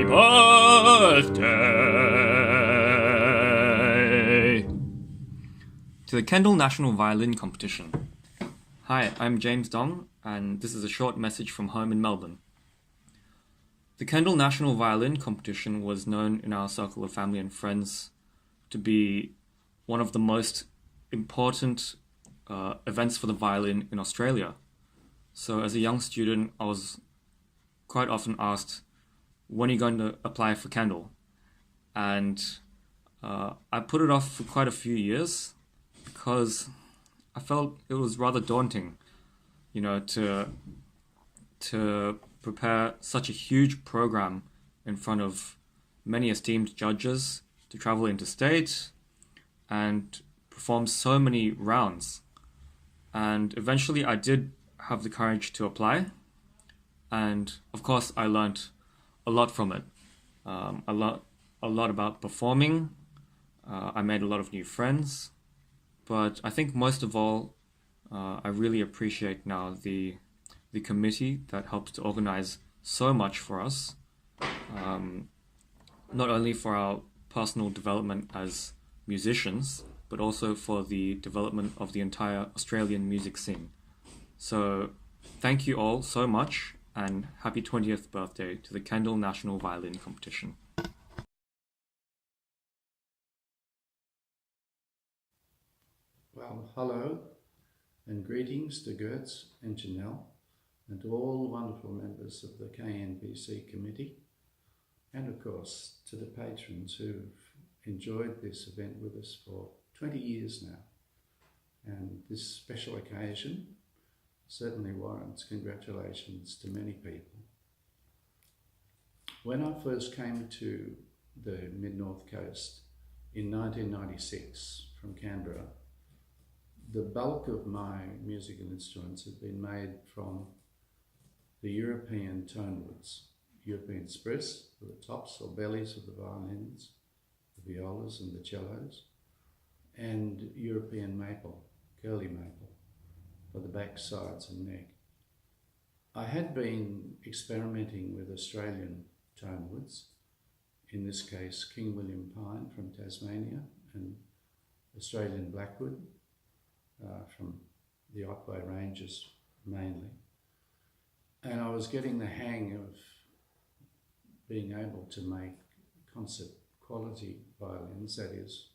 Happy birthday to the Kendall National Violin Competition. Hi, I'm James Dong, and this is a short message from home in Melbourne. The Kendall National Violin Competition was known in our circle of family and friends to be one of the most important events for the violin in Australia. So as a young student, I was quite often asked, when are you going to apply for Kendall? And I put it off for quite a few years because I felt it was rather daunting, to prepare such a huge program in front of many esteemed judges, to travel interstate and perform so many rounds. And eventually I did have the courage to apply, and of course I learned a lot from it. A lot about performing. I made a lot of new friends, but I think most of all, I really appreciate now the committee that helps to organize so much for us, not only for our personal development as musicians, but also for the development of the entire Australian music scene. So thank you all so much, and happy 20th birthday to the Kendall National Violin Competition. Well, hello and greetings to Gertz and Janelle and to all the wonderful members of the KNVC committee, and of course to the patrons who've enjoyed this event with us for 20 years now. And this special occasion certainly warrants congratulations to many people. When I first came to the Mid-North Coast in 1996 from Canberra, the bulk of my musical instruments had been made from the European tonewoods, European spruce for the tops or bellies of the violins, the violas and the cellos, and European maple, curly maple, for the back, sides and neck. I had been experimenting with Australian tonewoods, in this case King William pine from Tasmania and Australian blackwood from the Otway Ranges mainly. And I was getting the hang of being able to make concert quality violins, that is,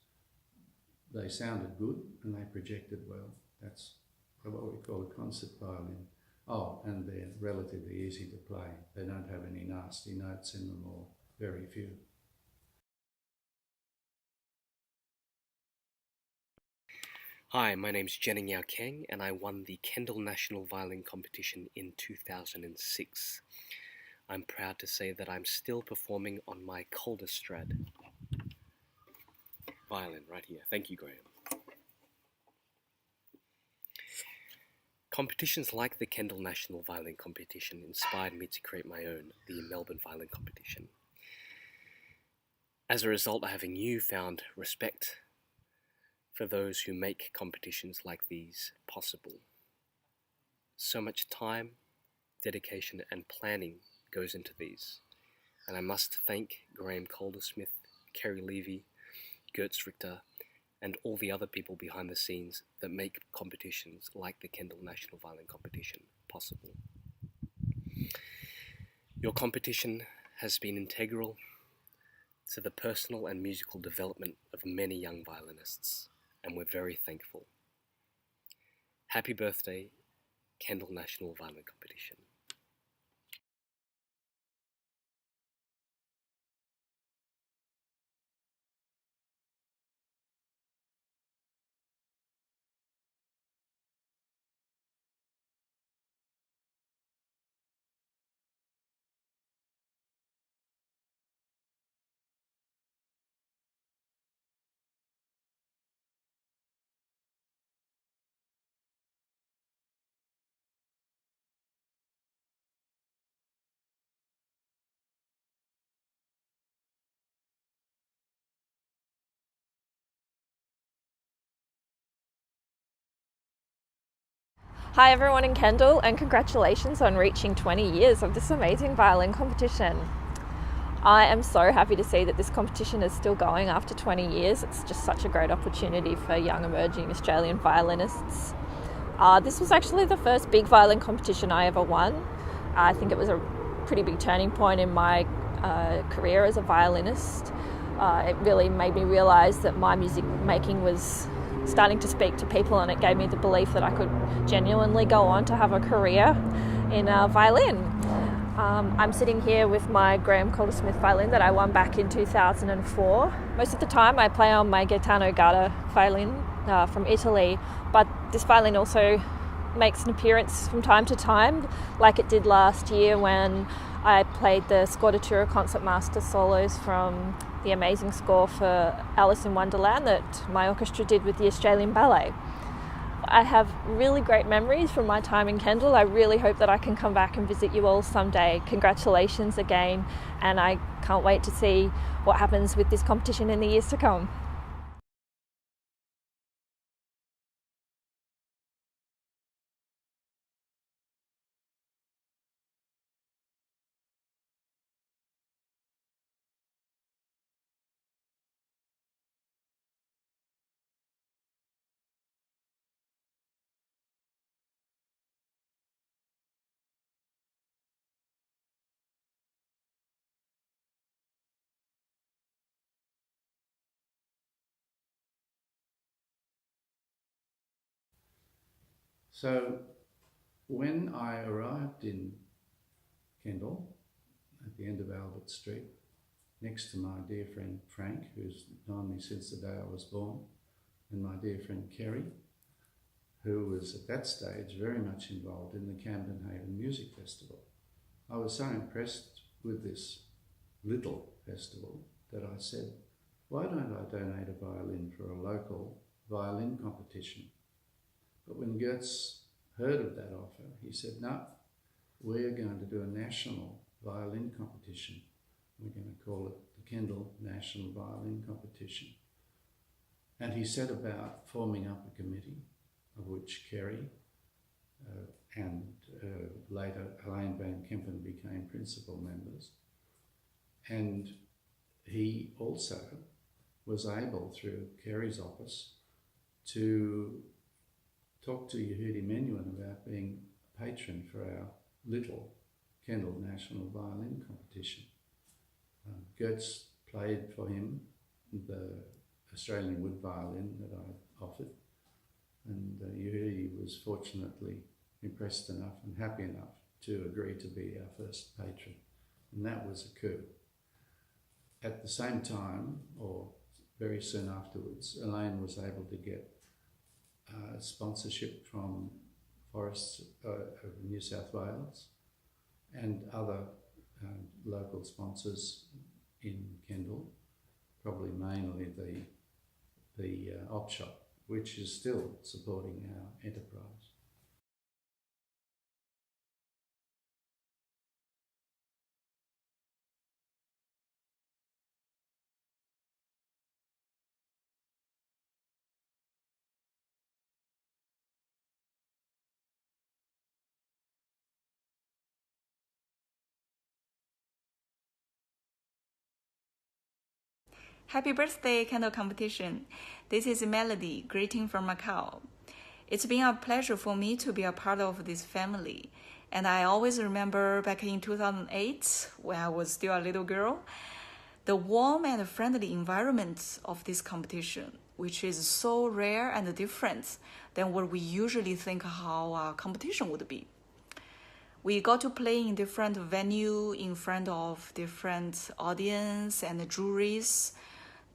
they sounded good and they projected well. That's what we call a concert violin. Oh, and they're relatively easy to play. They don't have any nasty notes in them, or very few. Hi, my name's Jenning Yao Kang, and I won the Kendall National Violin Competition in 2006. I'm proud to say that I'm still performing on my Calder Strad violin right here. Thank you, Graham. Competitions like the Kendall National Violin Competition inspired me to create my own, the Melbourne Violin Competition. As a result, I have a newfound respect for those who make competitions like these possible. So much time, dedication and planning goes into these, and I must thank Graham Caldersmith, Kerry Levy, Gertz Richter, and all the other people behind the scenes that make competitions like the Kendall National Violin Competition possible. Your competition has been integral to the personal and musical development of many young violinists, and we're very thankful. Happy birthday, Kendall National Violin Competition. Hi everyone in Kendall, and congratulations on reaching 20 years of this amazing violin competition. I am so happy to see that this competition is still going after 20 years. It's just such a great opportunity for young emerging Australian violinists. This was actually the first big violin competition I ever won. I think it was a pretty big turning point in my career as a violinist. It really made me realise that my music making was starting to speak to people, and it gave me the belief that I could genuinely go on to have a career in violin. I'm sitting here with my Graham Calder-Smith violin that I won back in 2004. Most of the time I play on my Gaetano Gadda violin from Italy, but this violin also makes an appearance from time to time, like it did last year when I played the Scordatura Concertmaster solos from the amazing score for Alice in Wonderland that my orchestra did with the Australian Ballet. I have really great memories from my time in Kendall. I really hope that I can come back and visit you all someday. Congratulations again, and I can't wait to see what happens with this competition in the years to come. So when I arrived in Kendall at the end of Albert Street, next to my dear friend Frank, who's known me since the day I was born, and my dear friend Kerry, who was at that stage very much involved in the Camden Haven Music Festival. I was so impressed with this little festival that I said, why don't I donate a violin for a local violin competition? But when Goetz heard of that offer, he said, no, we're going to do a national violin competition. We're going to call it the Kendall National Violin Competition. And he set about forming up a committee, of which Kerry and later Elaine Van Kempen became principal members. And he also was able, through Kerry's office, to talk to Yehudi Menuhin about being a patron for our little Kendall National Violin Competition. Goetz played for him the Australian wood violin that I offered, and Yehudi was fortunately impressed enough and happy enough to agree to be our first patron, and that was a coup. At the same time, or very soon afterwards, Elaine was able to get sponsorship from Forests of New South Wales and other local sponsors in Kendall, probably mainly the op shop, which is still supporting our enterprise. Happy birthday, Kendall Competition. This is Melody, greeting from Macau. It's been a pleasure for me to be a part of this family. And I always remember back in 2008, when I was still a little girl, the warm and friendly environment of this competition, which is so rare and different than what we usually think how a competition would be. We got to play in different venue in front of different audience and juries.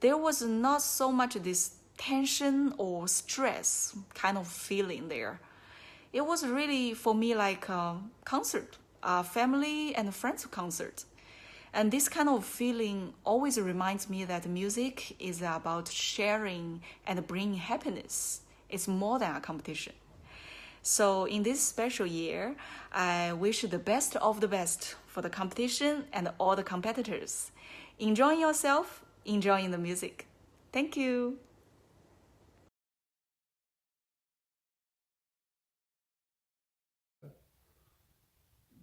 There was not so much this tension or stress kind of feeling there. It was really, for me, like a concert, a family and friends concert. And this kind of feeling always reminds me that music is about sharing and bringing happiness. It's more than a competition. So in this special year, I wish the best of the best for the competition and all the competitors. Enjoying yourself, enjoying the music. Thank you.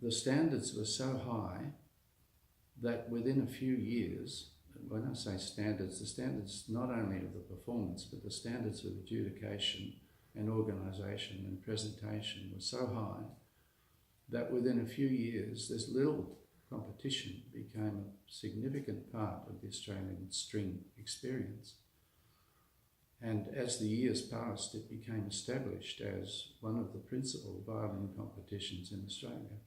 The standards were so high that within a few years, when I say standards, the standards not only of the performance, but the standards of adjudication and organisation and presentation were so high that within a few years, this little competition became a significant part of the Australian string experience. And as the years passed, it became established as one of the principal violin competitions in Australia,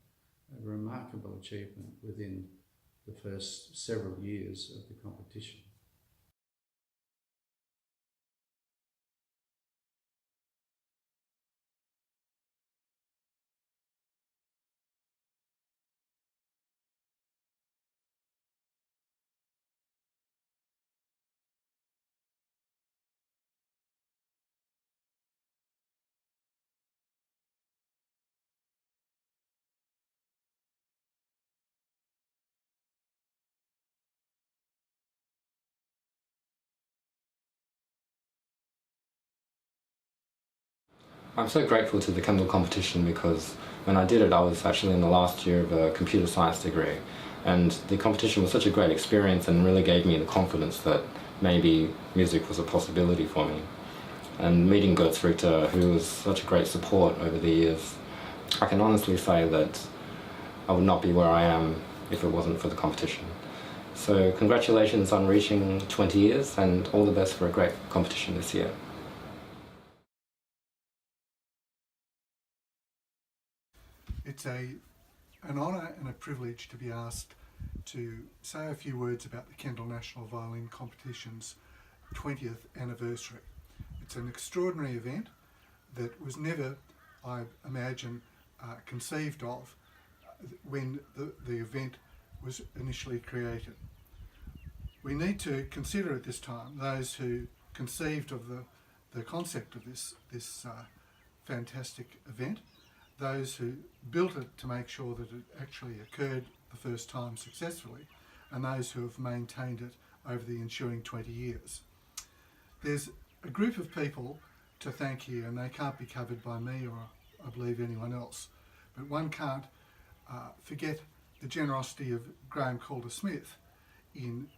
a remarkable achievement within the first several years of the competition. I'm so grateful to the Kendall competition because when I did it I was actually in the last year of a computer science degree, and the competition was such a great experience and really gave me the confidence that maybe music was a possibility for me. And meeting Gertz Richter, who was such a great support over the years, I can honestly say that I would not be where I am if it wasn't for the competition. So congratulations on reaching 20 years and all the best for a great competition this year. It's an honour and a privilege to be asked to say a few words about the Kendall National Violin Competition's 20th anniversary. It's an extraordinary event that was never, I imagine, conceived of when the event was initially created. We need to consider at this time those who conceived of the concept of this fantastic event, those who built it to make sure that it actually occurred the first time successfully, and those who have maintained it over the ensuing 20 years. There's a group of people to thank here, and they can't be covered by me or I believe anyone else, but one can't forget the generosity of Graham Calder-Smith in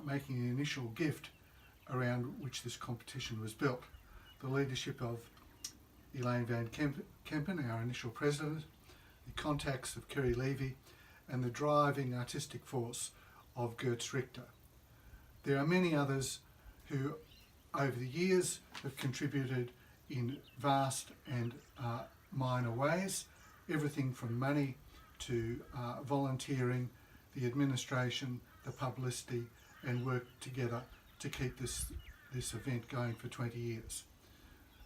making an initial gift around which this competition was built. The leadership of Elaine Van Kempen, our initial president, the contacts of Kerry Levy, and the driving artistic force of Gertz Richter. There are many others who over the years have contributed in vast and minor ways, everything from money to volunteering, the administration, the publicity, and work together to keep this event going for 20 years.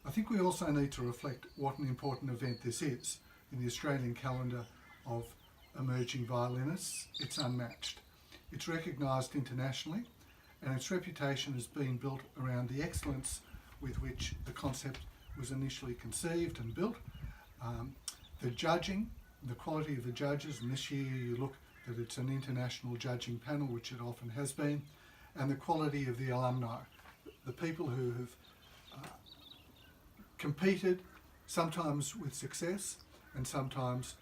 I think we also need to reflect what an important event this is in the Australian calendar of emerging violinists. It's unmatched. It's recognised internationally, and its reputation has been built around the excellence with which the concept was initially conceived and built. The judging, the quality of the judges, and this year you look that it's an international judging panel, which it often has been, and the quality of the alumni, the people who have competed, sometimes with success and sometimes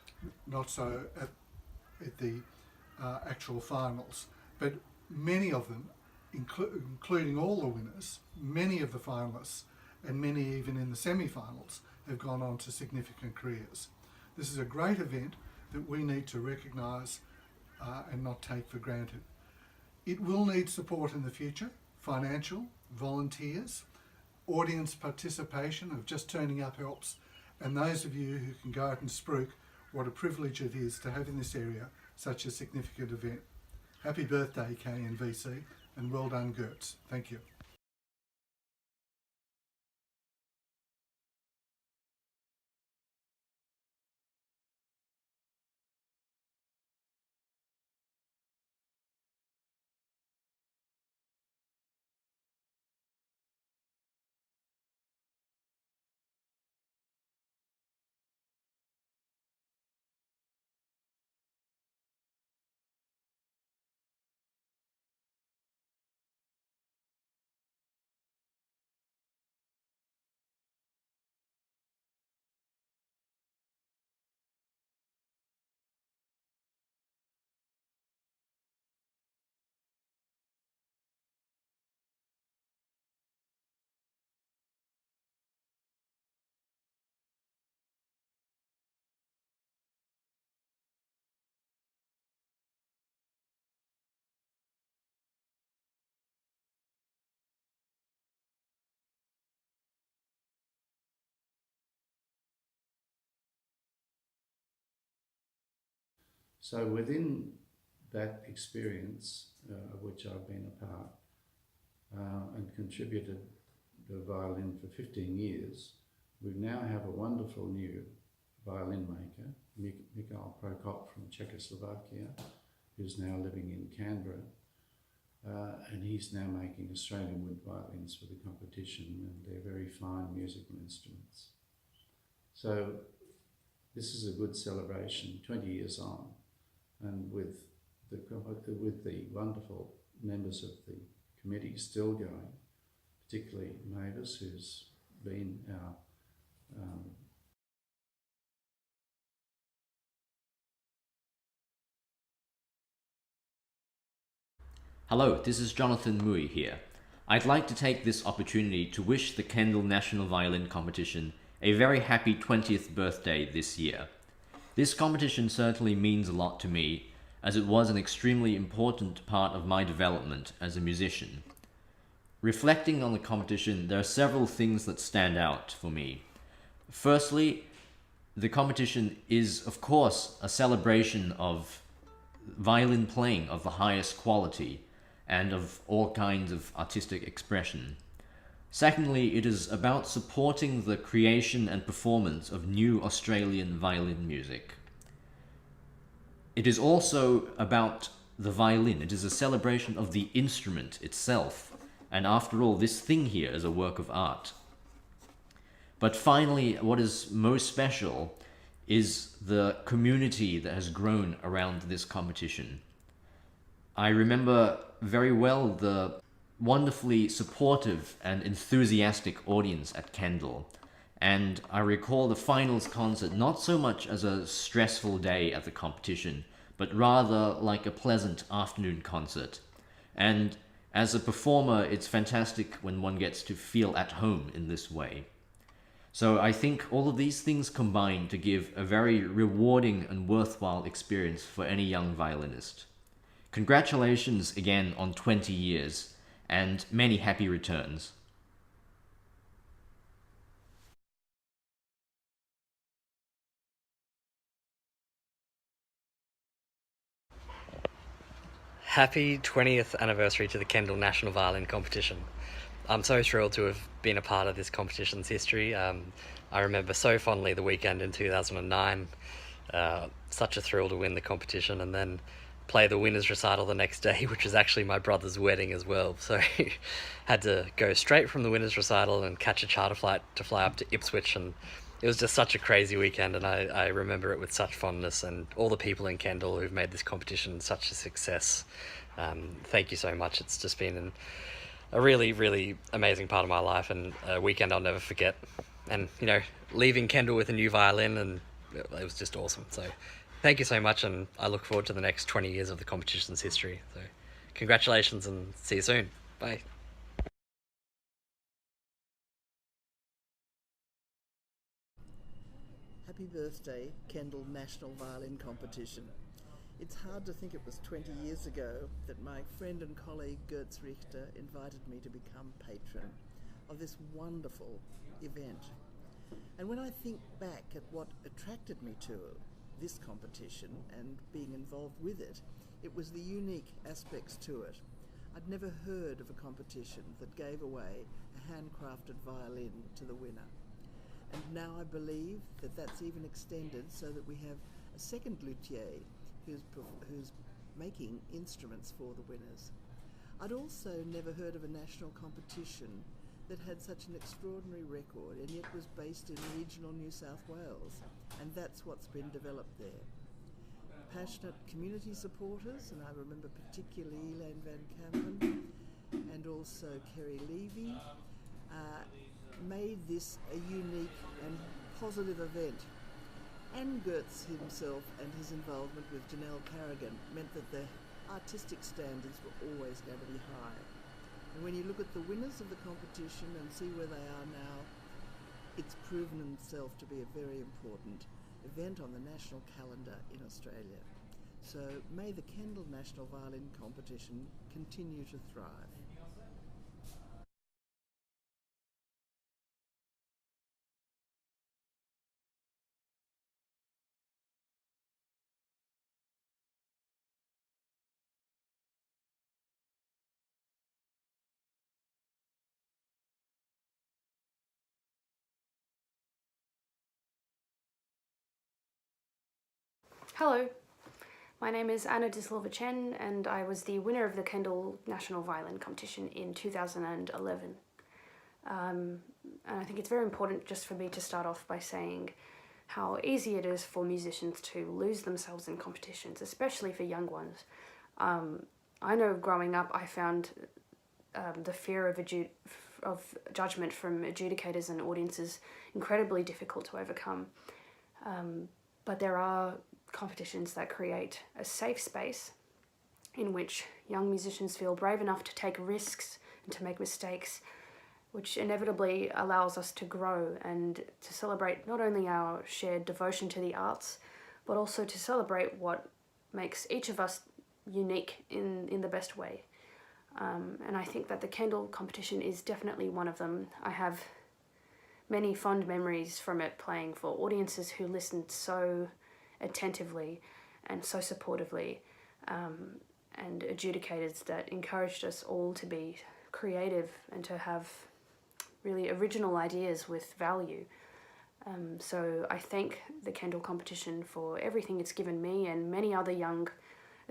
not so at the actual finals. But many of them, including all the winners, many of the finalists and many even in the semi-finals have gone on to significant careers. This is a great event that we need to recognise and not take for granted. It will need support in the future, financial, volunteers, audience participation of just turning up helps, and those of you who can go out and spruik what a privilege it is to have in this area such a significant event. Happy birthday KNVC, and well done Gertz. Thank you. So within that experience, of which I've been a part, and contributed the violin for 15 years, we now have a wonderful new violin maker, Mikhail Prokop from Czechoslovakia, who's now living in Canberra. And he's now making Australian wood violins for the competition, and they're very fine musical instruments. So this is a good celebration, 20 years on, and with the wonderful members of the committee still going, particularly Mavis, who's been our Hello, this is Jonathan Mui here. I'd like to take this opportunity to wish the Kendal National Violin Competition a very happy 20th birthday this year. This competition certainly means a lot to me, as it was an extremely important part of my development as a musician. Reflecting on the competition, there are several things that stand out for me. Firstly, the competition is, of course, a celebration of violin playing of the highest quality and of all kinds of artistic expression. Secondly, it is about supporting the creation and performance of new Australian violin music. It is also about the violin. It is a celebration of the instrument itself. And after all, this thing here is a work of art. But finally, what is most special is the community that has grown around this competition. I remember very well the wonderfully supportive and enthusiastic audience at Kendal, and I recall the finals concert not so much as a stressful day at the competition, but rather like a pleasant afternoon concert. And as a performer, it's fantastic when one gets to feel at home in this way. So I think all of these things combine to give a very rewarding and worthwhile experience for any young violinist. Congratulations again on 20 years, and many happy returns. Happy 20th anniversary to the Kendal National Violin Competition. I'm so thrilled to have been a part of this competition's history. I remember so fondly the weekend in 2009. Such a thrill to win the competition and then play the winners recital the next day, which was actually my brother's wedding as well. So had to go straight from the winners recital and catch a charter flight to fly up to Ipswich, and it was just such a crazy weekend, and I remember it with such fondness, and all the people in Kendal who've made this competition such a success. Thank you so much. It's just been a really, really amazing part of my life, and a weekend I'll never forget. And, you know, leaving Kendal with a new violin, and it was just awesome. So thank you so much, and I look forward to the next 20 years of the competition's history. So congratulations, and see you soon. Bye. Happy birthday, Kendal National Violin Competition. It's hard to think it was 20 years ago that my friend and colleague Gertz Richter invited me to become patron of this wonderful event. And when I think back at what attracted me to this competition and being involved with it, it was the unique aspects to it. I'd never heard of a competition that gave away a handcrafted violin to the winner. And now I believe that that's even extended so that we have a second luthier who's making instruments for the winners. I'd also never heard of a national competition that had such an extraordinary record and yet was based in regional New South Wales, and that's what's been developed there. Passionate community supporters, and I remember particularly Elaine Van Kampen and also Kerry Levy, made this a unique and positive event. And Gertz himself and his involvement with Janelle Carrigan meant that the artistic standards were always going to be high. And when you look at the winners of the competition and see where they are now, it's proven itself to be a very important event on the national calendar in Australia. So may the Kendal National Violin Competition continue to thrive. Hello, my name is Anna De Silva Chen and I was the winner of the Kendal National Violin Competition in 2011. And I think it's very important just for me to start off by saying how easy it is for musicians to lose themselves in competitions, especially for young ones. I know growing up I found the fear of judgment from adjudicators and audiences incredibly difficult to overcome. But there are competitions that create a safe space in which young musicians feel brave enough to take risks and to make mistakes, which inevitably allows us to grow and to celebrate not only our shared devotion to the arts, but also to celebrate what makes each of us unique in the best way. And I think that the Kendal competition is definitely one of them. I have many fond memories from it, playing for audiences who listened so attentively and so supportively, and adjudicators that encouraged us all to be creative and to have really original ideas with value. So I thank the Kendal competition for everything it's given me and many other young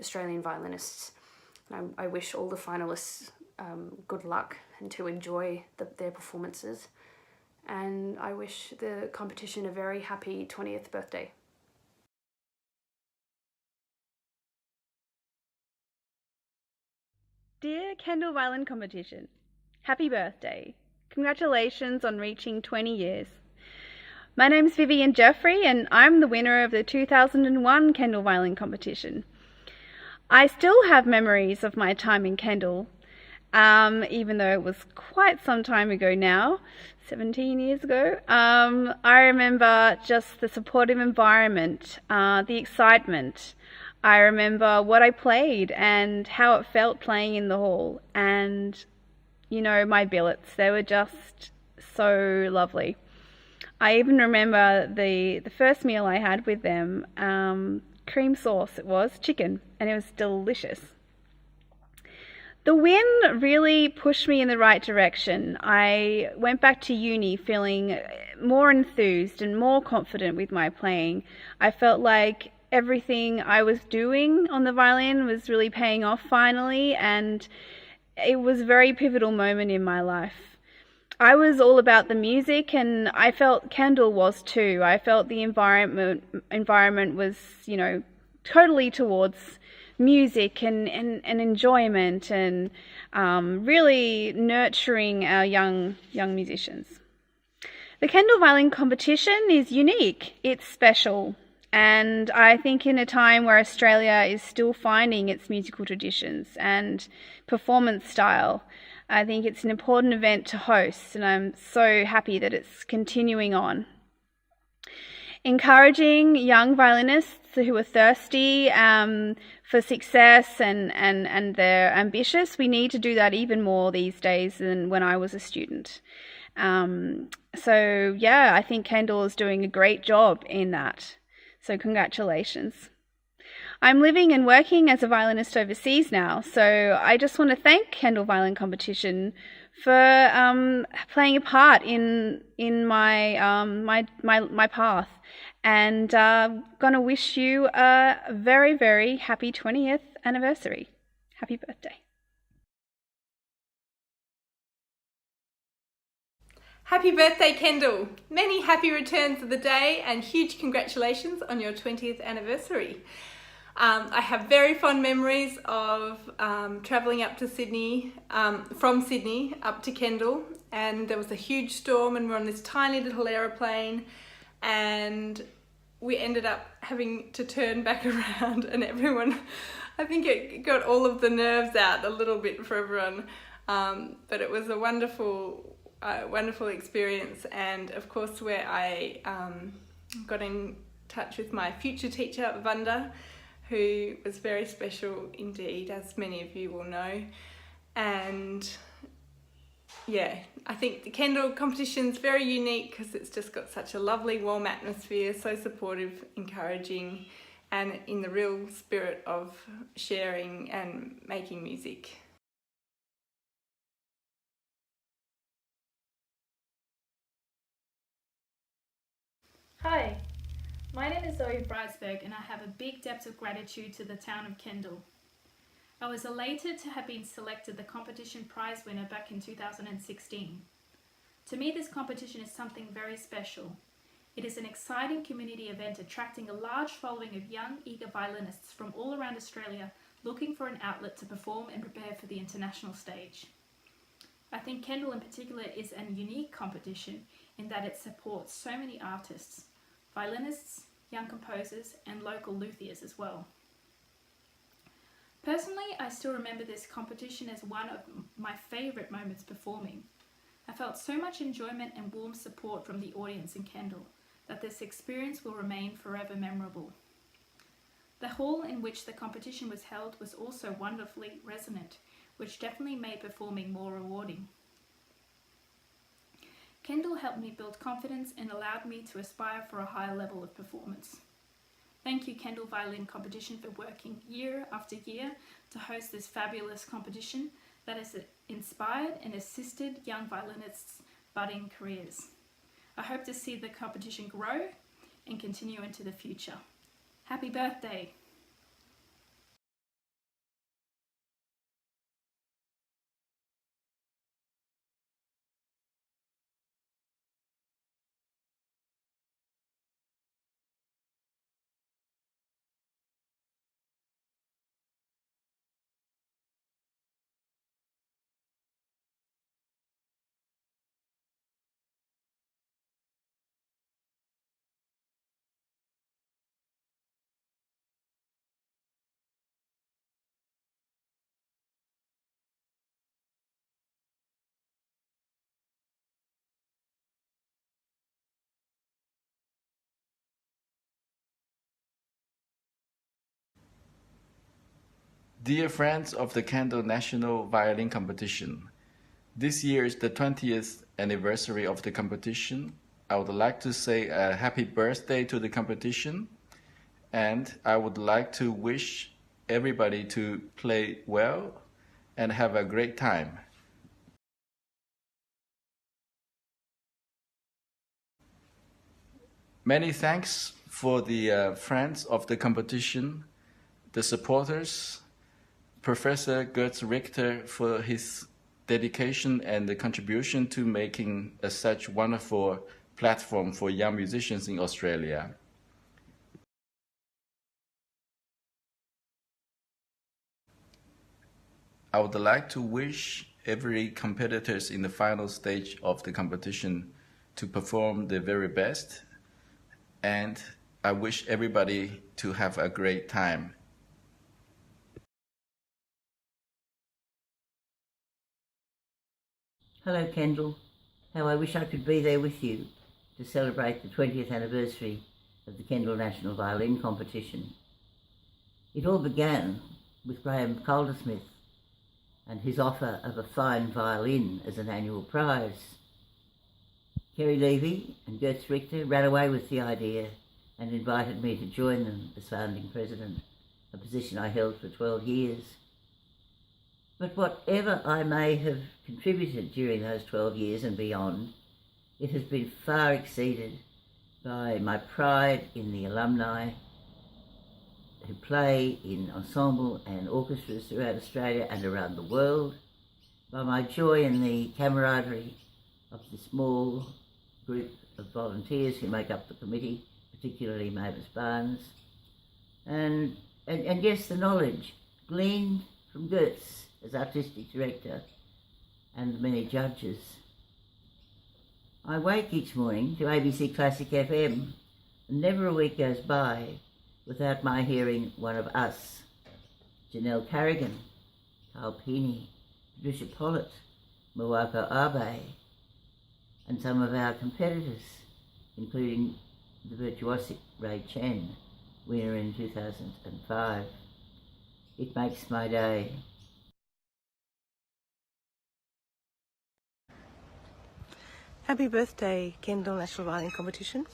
Australian violinists. I wish all the finalists good luck and to enjoy their performances. And I wish the competition a very happy 20th birthday. Dear Kendal Violin Competition, happy birthday. Congratulations on reaching 20 years. My name's Vivian Jeffrey and I'm the winner of the 2001 Kendal Violin Competition. I still have memories of my time in Kendal, even though it was quite some time ago now, 17 years ago. I remember just the supportive environment, the excitement. I remember what I played and how it felt playing in the hall, and my billets, they were just so lovely. I even remember the first meal I had with them, cream sauce, it was chicken, and it was delicious. The win really pushed me in the right direction. I went back to uni feeling more enthused and more confident with my playing. I felt like everything I was doing on the violin was really paying off finally, and it was a very pivotal moment in my life. I was all about the music, and I felt Kendal was too. I felt the environment was, totally towards music and enjoyment and really nurturing our young musicians. The Kendal Violin Competition is unique. It's special. And I think in a time where Australia is still finding its musical traditions and performance style, I think it's an important event to host, and I'm so happy that it's continuing on. Encouraging young violinists who are thirsty for success and they're ambitious, we need to do that even more these days than when I was a student. So yeah, I think Kendal is doing a great job in that. So congratulations. I'm living and working as a violinist overseas now, so I just want to thank Kendal Violin Competition for playing a part in my my path, and gonna wish you a very, very happy 20th anniversary. Happy birthday. Happy birthday, Kendal! Many happy returns of the day and huge congratulations on your 20th anniversary. I have very fond memories of travelling up to Sydney, from Sydney up to Kendal, and there was a huge storm and we're on this tiny little aeroplane and we ended up having to turn back around, and everyone, I think it got all of the nerves out a little bit for everyone, but it was a wonderful experience, and of course where I got in touch with my future teacher, Vanda, who was very special indeed, as many of you will know. And yeah, I think the Kendal competition's very unique because it's just got such a lovely, warm atmosphere, so supportive, encouraging, and in the real spirit of sharing and making music. Hi, My name is Zoe Breisberg and I have a big debt of gratitude to the town of Kendal. I was elated to have been selected the competition prize winner back in 2016. To me, this competition is something very special. It is an exciting community event attracting a large following of young, eager violinists from all around Australia looking for an outlet to perform and prepare for the international stage. I think Kendal in particular is a unique competition in that it supports so many artists, violinists, young composers and local luthiers as well. Personally, I still remember this competition as one of my favourite moments performing. I felt so much enjoyment and warm support from the audience in Kendal that this experience will remain forever memorable. The hall in which the competition was held was also wonderfully resonant, which definitely made performing more rewarding. Kendal helped me build confidence and allowed me to aspire for a higher level of performance. Thank you Kendal Violin Competition for working year after year to host this fabulous competition that has inspired and assisted young violinists' budding careers. I hope to see the competition grow and continue into the future. Happy birthday! Dear friends of the Kendal National Violin Competition, this year is the 20th anniversary of the competition. I would like to say a happy birthday to the competition, and I would like to wish everybody to play well and have a great time. Many thanks for the friends of the competition, the supporters, Professor Götz Richter for his dedication and the contribution to making such wonderful platform for young musicians in Australia. I would like to wish every competitors in the final stage of the competition to perform their very best, and I wish everybody to have a great time. Hello Kendal, how I wish I could be there with you to celebrate the 20th anniversary of the Kendal National Violin Competition. It all began with Graham Caldersmith and his offer of a fine violin as an annual prize. Kerry Levy and Götz Richter ran away with the idea and invited me to join them as founding president, a position I held for 12 years. But whatever I may have contributed during those 12 years and beyond, it has been far exceeded by my pride in the alumni who play in ensemble and orchestras throughout Australia and around the world, by my joy in the camaraderie of the small group of volunteers who make up the committee, particularly Mavis Barnes, and yes, the knowledge gleaned from Götz as artistic director and the many judges. I wake each morning to ABC Classic FM, and never a week goes by without my hearing one of us, Janelle Carrigan, Carl Peeney, Patricia Pollitt, Mawako Abe, and some of our competitors, including the virtuosic Ray Chen, winner in 2005. It makes my day. Happy birthday, Kendal National Violin Competition.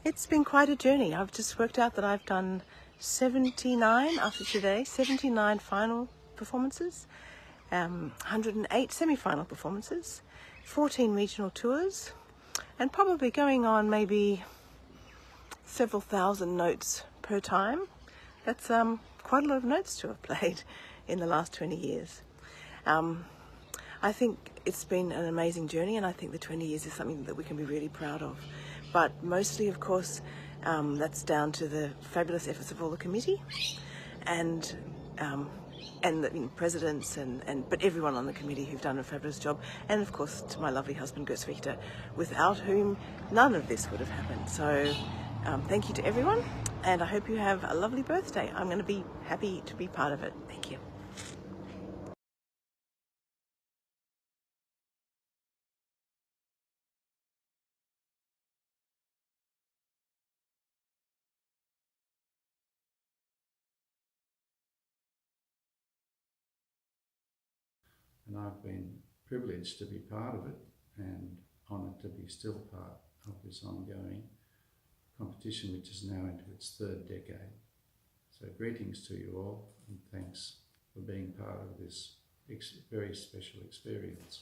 It's been quite a journey. I've just worked out that I've done 79 after today, 79 final performances, 108 semi-final performances, 14 regional tours, and probably going on maybe several thousand notes per time. That's quite a lot of notes to have played in the last 20 years. I think it's been an amazing journey, and I think the 20 years is something that we can be really proud of. But mostly, of course, that's down to the fabulous efforts of all the committee and the presidents but everyone on the committee who've done a fabulous job, and of course to my lovely husband Götz Richter, without whom none of this would have happened. So thank you to everyone, and I hope you have a lovely birthday. I'm going to be happy to be part of it. Thank you. And I've been privileged to be part of it and honoured to be still part of this ongoing competition, which is now into its third decade. So greetings to you all, and thanks for being part of this very special experience.